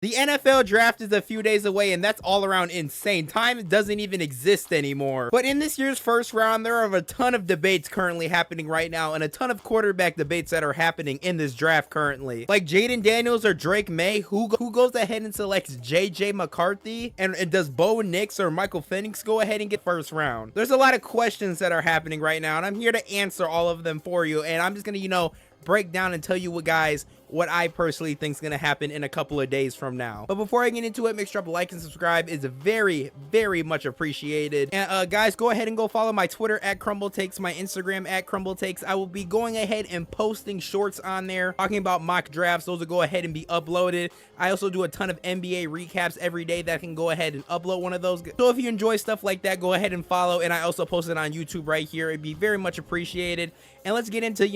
The NFL draft is a few days away, and that's all around insane. Time doesn't even exist anymore. But in this year's first round, there are a ton of debates currently happening right now, and a ton of quarterback debates that are happening in this draft currently. Like Jayden Daniels or Drake Maye, who goes ahead and selects JJ McCarthy, and does Bo Nix or Michael Peinx go ahead and get first round? There's a lot of questions that are happening right now, and I'm here to answer all of them for you, and I'm just gonna, break down and tell you what I personally think is going to happen in a couple of days from now. But before I get into it, make sure to like and subscribe. Is very, very much appreciated. And guys, go ahead and go follow my Twitter at CrumbleTakes, my Instagram at CrumbleTakes. I will be going ahead and posting shorts on there talking about mock drafts. Those will go ahead and be uploaded. I also do a ton of NBA recaps every day that I can go ahead and upload one of those. So if you enjoy stuff like that, go ahead and follow. And I also post it on YouTube right here. It'd be very much appreciated. And let's get into,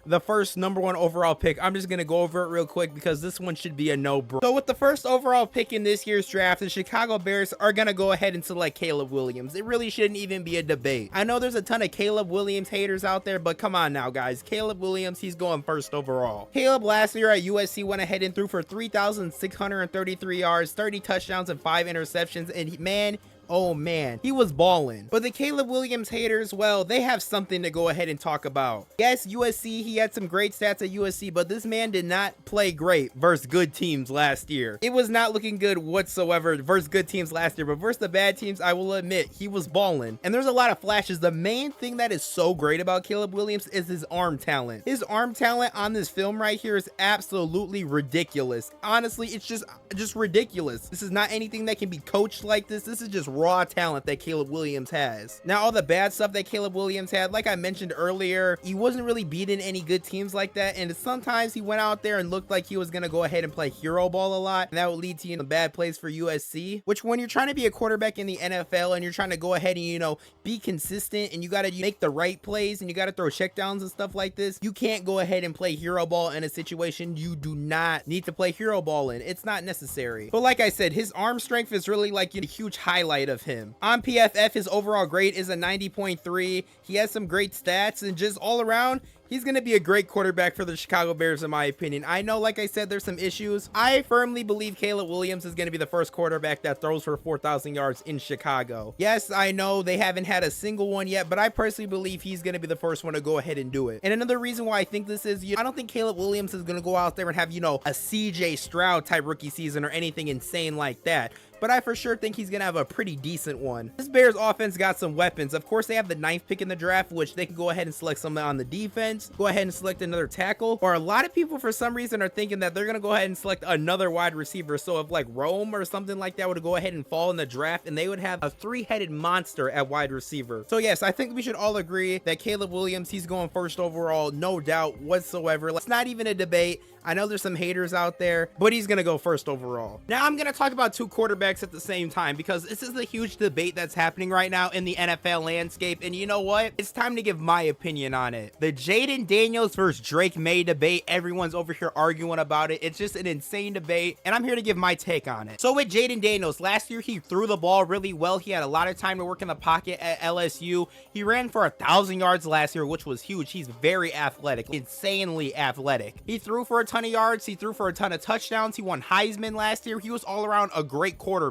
the first #1 overall pick. I'm just going to go over it real quick because this one should be a no-brainer. So with the first overall pick in this year's draft, the Chicago Bears are going to go ahead and select Caleb Williams. It really shouldn't even be a debate. I know there's a ton of Caleb Williams haters out there, but come on now, guys. Caleb Williams, he's going first overall. Caleb last year at USC went ahead and threw for 3,633 yards, 30 touchdowns, and 5 interceptions, and man, oh man, he was balling. But the Caleb Williams haters, well, they have something to go ahead and talk about. Yes, USC, he had some great stats at USC, but this man did not play great versus good teams last year. It was not looking good whatsoever versus good teams last year, but versus the bad teams, I will admit, he was balling. And there's a lot of flashes. The main thing that is so great about Caleb Williams is his arm talent. His arm talent on this film right here is absolutely ridiculous. Honestly, it's just ridiculous. This is not anything that can be coached like this. This is just raw talent that Caleb Williams has. Now, all the bad stuff that Caleb Williams had, like I mentioned earlier, he wasn't really beating any good teams like that, and sometimes he went out there and looked like he was going to go ahead and play hero ball a lot, and that would lead to bad plays for USC, which when you're trying to be a quarterback in the NFL and you're trying to go ahead and be consistent, and you got to make the right plays, and you got to throw checkdowns and stuff like this, you can't go ahead and play hero ball in a situation you do not need to play hero ball in. It's not necessary. But like I said, his arm strength is really like a huge highlight of him. On PFF, his overall grade is a 90.3. He has some great stats, and just all around, he's going to be a great quarterback for the Chicago Bears, in my opinion. I know, like I said, there's some issues. I firmly believe Caleb Williams is going to be the first quarterback that throws for 4,000 yards in Chicago. Yes, I know they haven't had a single one yet, but I personally believe he's going to be the first one to go ahead and do it. And another reason why I think this is, I don't think Caleb Williams is going to go out there and have, a CJ Stroud type rookie season or anything insane like that. But I for sure think he's going to have a pretty decent one. This Bears offense got some weapons. Of course, they have the 9th pick in the draft, which they can go ahead and select someone on the defense, go ahead and select another tackle, or a lot of people for some reason are thinking that they're going to go ahead and select another wide receiver. So if like Rome or something like that would go ahead and fall in the draft, and they would have a 3-headed monster at wide receiver. So yes, I think we should all agree that Caleb Williams, he's going first overall, no doubt whatsoever. It's not even a debate. I know there's some haters out there, but he's going to go first overall. Now I'm going to talk about two quarterbacks at the same time because this is a huge debate that's happening right now in the NFL landscape. And you know what? It's time to give my opinion on it. The Jayden Daniels versus Drake Maye debate. Everyone's over here arguing about it. It's just an insane debate, and I'm here to give my take on it. So with Jayden Daniels, last year he threw the ball really well. He had a lot of time to work in the pocket at LSU. He ran for 1,000 yards last year, which was huge. He's very athletic, insanely athletic. He threw for a ton of yards. He threw for a ton of touchdowns. He won Heisman last year. He was all around a great quarterback.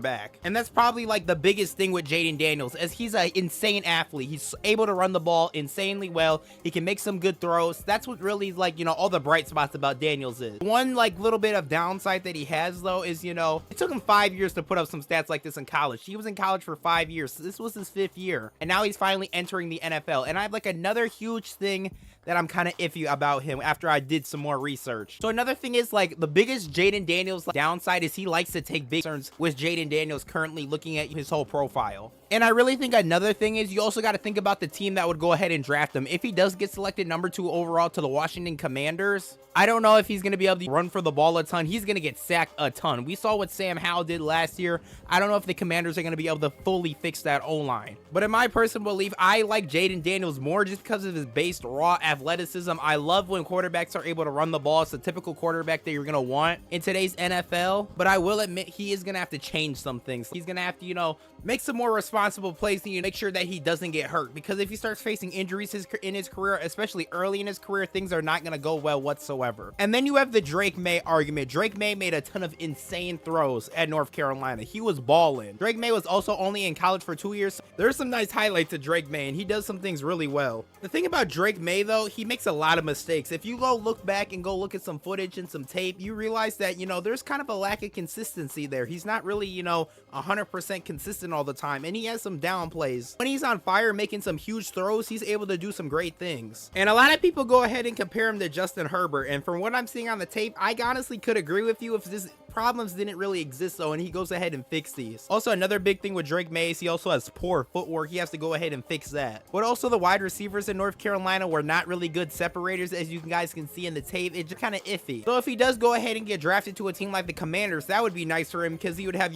And that's probably like the biggest thing with Jayden Daniels, as he's an insane athlete. He's able to run the ball insanely well. He can make some good throws. That's what really like, all the bright spots about Daniels is. One like little bit of downside that he has though is, it took him 5 years to put up some stats like this in college. He was in college for 5 years. This was his 5th year. And now he's finally entering the NFL. And I have like another huge thing that I'm kind of iffy about him after I did some more research. So another thing is like the biggest Jayden Daniels downside is he likes to take big turns with Jayden Daniels currently looking at his whole profile. And I really think another thing is you also got to think about the team that would go ahead and draft him. If he does get selected #2 overall to the Washington Commanders, I don't know if he's going to be able to run for the ball a ton. He's going to get sacked a ton. We saw what Sam Howell did last year. I don't know if the Commanders are going to be able to fully fix that O-line. But in my personal belief, I like Jayden Daniels more just because of his base raw athleticism. I love when quarterbacks are able to run the ball. It's the typical quarterback that you're going to want in today's NFL. But I will admit he is going to have to change some things. He's going to have to, make some more responsibilities responsible plays to make sure that he doesn't get hurt, because if he starts facing injuries in his career, especially early in his career, things are not going to go well whatsoever. And then you have the Drake Maye argument. Drake Maye made a ton of insane throws at North Carolina. He was balling. Drake Maye was also only in college for 2 years. There's some nice highlights of Drake Maye, and he does some things really well. The thing about Drake Maye, though, he makes a lot of mistakes. If you go look back and go look at some footage and some tape, you realize that, there's kind of a lack of consistency there. He's not really, 100% consistent all the time, and he has some down plays. When he's on fire making some huge throws, he's able to do some great things. And a lot of people go ahead and compare him to Justin Herbert, and from what I'm seeing on the tape, I honestly could agree with you if this problems didn't really exist though, and he goes ahead and fixes these. Also, another big thing with Drake Maye is he also has poor footwork. He has to go ahead and fix that. But also, the wide receivers in North Carolina were not really good separators, as you guys can see in the tape. It's just kind of iffy. So if he does go ahead and get drafted to a team like the Commanders, that would be nice for him, because he would have,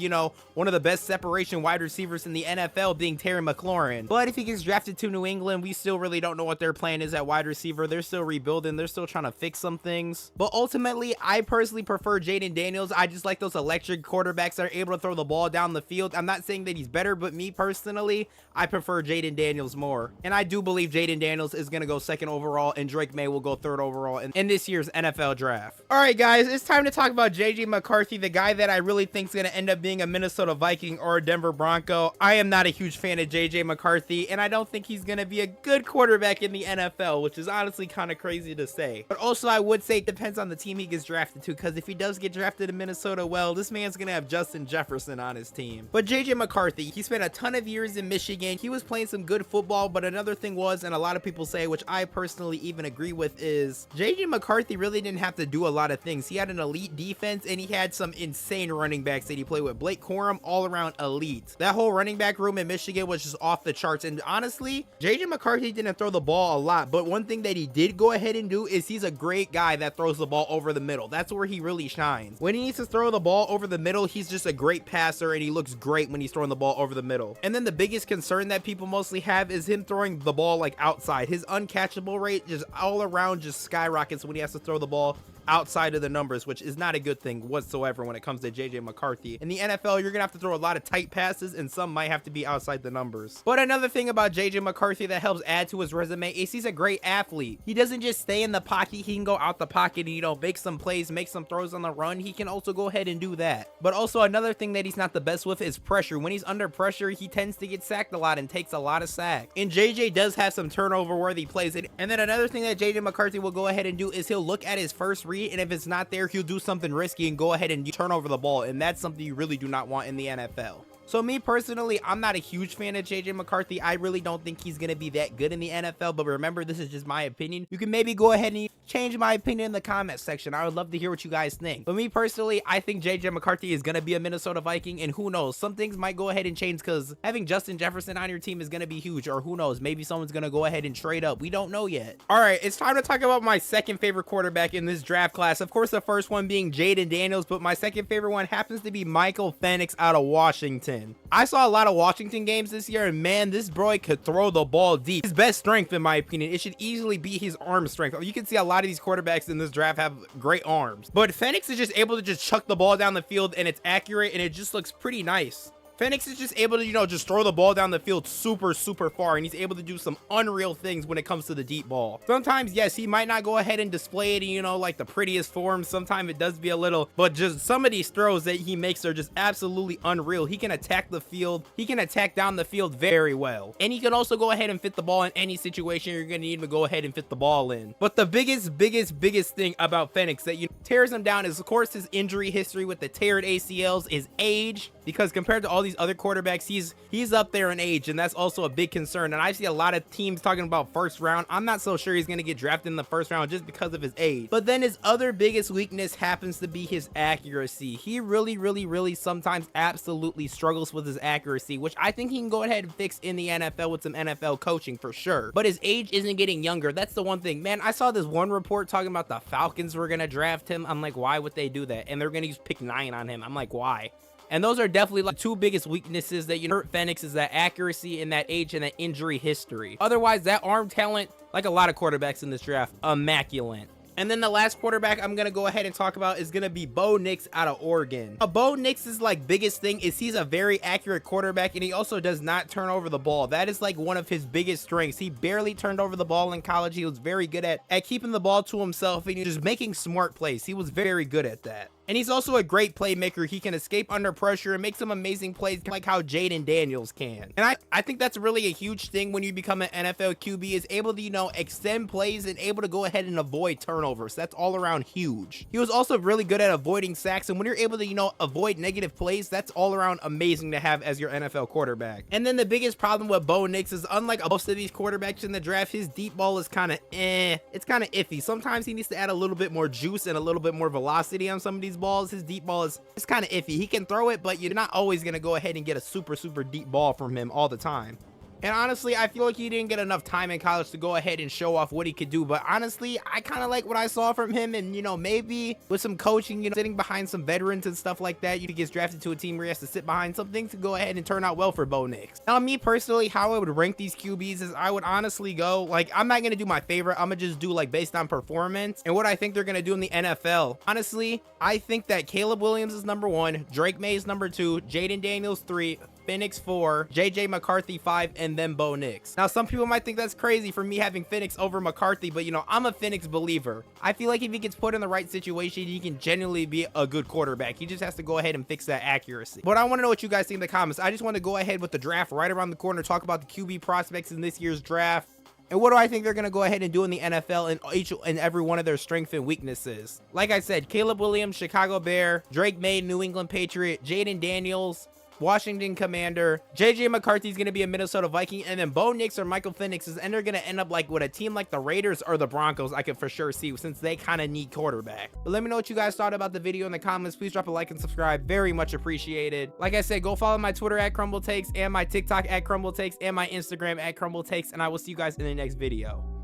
one of the best separation wide receivers in the NFL, being Terry McLaurin. But if he gets drafted to New England, we still really don't know what their plan is at wide receiver. They're still rebuilding. They're still trying to fix some things. But ultimately, I personally prefer Jayden Daniels. I just like those electric quarterbacks that are able to throw the ball down the field. I'm not saying that he's better, but me personally, I prefer Jayden Daniels more. And I do believe Jayden Daniels is going to go 2nd overall, and Drake Maye will go 3rd overall in this year's NFL draft. All right, guys, it's time to talk about JJ McCarthy, the guy that I really think is going to end up being a Minnesota Viking or a Denver Bronco. I am not a huge fan of JJ McCarthy, and I don't think he's going to be a good quarterback in the NFL, which is honestly kind of crazy to say. But also, I would say it depends on the team he gets drafted to, because if he does get drafted to Minnesota, well, this man's gonna have Justin Jefferson on his team. But JJ McCarthy, he spent a ton of years in Michigan. He was playing some good football, but another thing was, and a lot of people say, which I personally even agree with, is JJ McCarthy really didn't have to do a lot of things. He had an elite defense, and he had some insane running backs that he played with. Blake Corum, all around elite. That whole running back room in Michigan was just off the charts. And honestly, JJ McCarthy didn't throw the ball a lot, but one thing that he did go ahead and do is he's a great guy that throws the ball over the middle. That's where he really shines. When he needs to throw the ball over the middle, he's just a great passer, and he looks great when he's throwing the ball over the middle. And then the biggest concern that people mostly have is him throwing the ball like outside. His uncatchable rate just all around just skyrockets when he has to throw the ball outside of the numbers, which is not a good thing whatsoever when it comes to JJ McCarthy. In the NFL, you're gonna have to throw a lot of tight passes, and some might have to be outside the numbers. But another thing about JJ McCarthy that helps add to his resume is he's a great athlete. He doesn't just stay in the pocket. He can go out the pocket and, make some plays, make some throws on the run. He can also go ahead and do that. But also, another thing that he's not the best with is pressure. When he's under pressure, he tends to get sacked a lot and takes a lot of sacks. And JJ does have some turnover worthy plays. And then another thing that JJ McCarthy will go ahead and do is he'll look at his first read, and if it's not there, he'll do something risky and go ahead and turn over the ball, and that's something you really do not want in the NFL. So me personally, I'm not a huge fan of JJ McCarthy. I really don't think he's going to be that good in the NFL, but remember, this is just my opinion. You can maybe go ahead and change my opinion in the comment section. I would love to hear what you guys think. But me personally, I think JJ McCarthy is going to be a Minnesota Viking, and who knows, some things might go ahead and change, because having Justin Jefferson on your team is going to be huge, or who knows, maybe someone's going to go ahead and trade up. We don't know yet. All right, it's time to talk about my second favorite quarterback in this draft class. Of course, the first one being Jayden Daniels, but my second favorite one happens to be Micheal Peinx out of Washington. I saw a lot of Washington games this year, and man, this boy could throw the ball deep. His best strength, in my opinion, it should easily be his arm strength. You can see a lot of these quarterbacks in this draft have great arms, but Peinx is just able to just chuck the ball down the field, and it's accurate, and it just looks pretty nice. Peinx is just able to, just throw the ball down the field super far, and he's able to do some unreal things when it comes to the deep ball. Sometimes, yes, he might not go ahead and display it in, like the prettiest form. Sometimes it does be a little, but just some of these throws that he makes are just absolutely unreal. He can attack the field. He can attack down the field very well. And he can also go ahead and fit the ball in any situation you're going to need to go ahead and fit the ball in. But the biggest thing about Peinx that tears him down is, of course, his injury history with the teared ACLs, his age, because compared to all these other quarterbacks, he's up there in age, and that's also a big concern. And I see a lot of teams talking about first round. I'm not so sure he's going to get drafted in the first round just because of his age. But then his other biggest weakness happens to be his accuracy. He really sometimes absolutely struggles with his accuracy, which I think he can go ahead and fix in the NFL with some NFL coaching for sure. But his age isn't getting younger. That's the one thing. Man, I saw this one report talking about the Falcons were going to draft him. I'm like, why would they do that? And they're going to use pick 9 on him. I'm like, why? And those are definitely like two biggest weaknesses that hurt Peinx, is that accuracy and that age and that injury history. Otherwise, that arm talent, like a lot of quarterbacks in this draft, immaculate. And then the last quarterback I'm gonna go ahead and talk about is gonna be Bo Nix out of Oregon. Bo Nix's like biggest thing is he's a very accurate quarterback, and he also does not turn over the ball. That is like one of his biggest strengths. He barely turned over the ball in college. He was very good at keeping the ball to himself and just making smart plays. He was very good at that. And he's also a great playmaker. He can escape under pressure and make some amazing plays like how Jayden Danils can. And I think that's really a huge thing when you become an NFL QB, is able to, you know, extend plays and able to go ahead and avoid turnovers. That's all around huge. He was also really good at avoiding sacks, and when you're able to, you know, avoid negative plays, that's all around amazing to have as your NFL quarterback. And then the biggest problem with Bo Nix is, unlike most of these quarterbacks in the draft, his deep ball is kind of it's kind of iffy. Sometimes he needs to add a little bit more juice and a little bit more velocity on some of these balls. His deep ball is kind of iffy. He can throw it, but you're not always going to go ahead and get a super deep ball from him all the time. And honestly, I feel like he didn't get enough time in college to go ahead and show off what he could do. But honestly, I kind of like what I saw from him. And, you know, maybe with some coaching, you know, sitting behind some veterans and stuff like that, you get drafted to a team where he has to sit behind some things to go ahead and turn out well for Bo Nix. Now, me personally, how I would rank these QBs is I would honestly go, like, I'm not going to do my favorite. I'm going to just do, like, based on performance and what I think they're going to do in the NFL. Honestly, I think that Caleb Williams is number 1, Drake May is number 2, Jayden Danils 3, Peinx 4, JJ McCarthy 5, and then Bo Nix. Now, some people might think that's crazy for me having Peinx over McCarthy, but, you know, I'm a Peinx believer. I feel like if he gets put in the right situation, he can genuinely be a good quarterback. He just has to go ahead and fix that accuracy. But I want to know what you guys think in the comments. I just want to go ahead with the draft right around the corner, talk about the QB prospects in this year's draft. And what do I think they're going to go ahead and do in the NFL in each and every one of their strengths and weaknesses? Like I said, Caleb Williams, Chicago Bear, Drake May, New England Patriot, Jayden Danils, Washington Commander, JJ McCarthy is going to be a Minnesota Viking, and then Bo Nix or Michael Peinx is, and they're going to end up like with a team like the Raiders or the Broncos. I could for sure see, since they kind of need quarterback. But let me know what you guys thought about the video in the comments. Please drop a like and subscribe, very much appreciated. Like I said, go follow my Twitter at CrumbleTakes and my TikTok at CrumbleTakes and my Instagram at CrumbleTakes, and I will see you guys in the next video.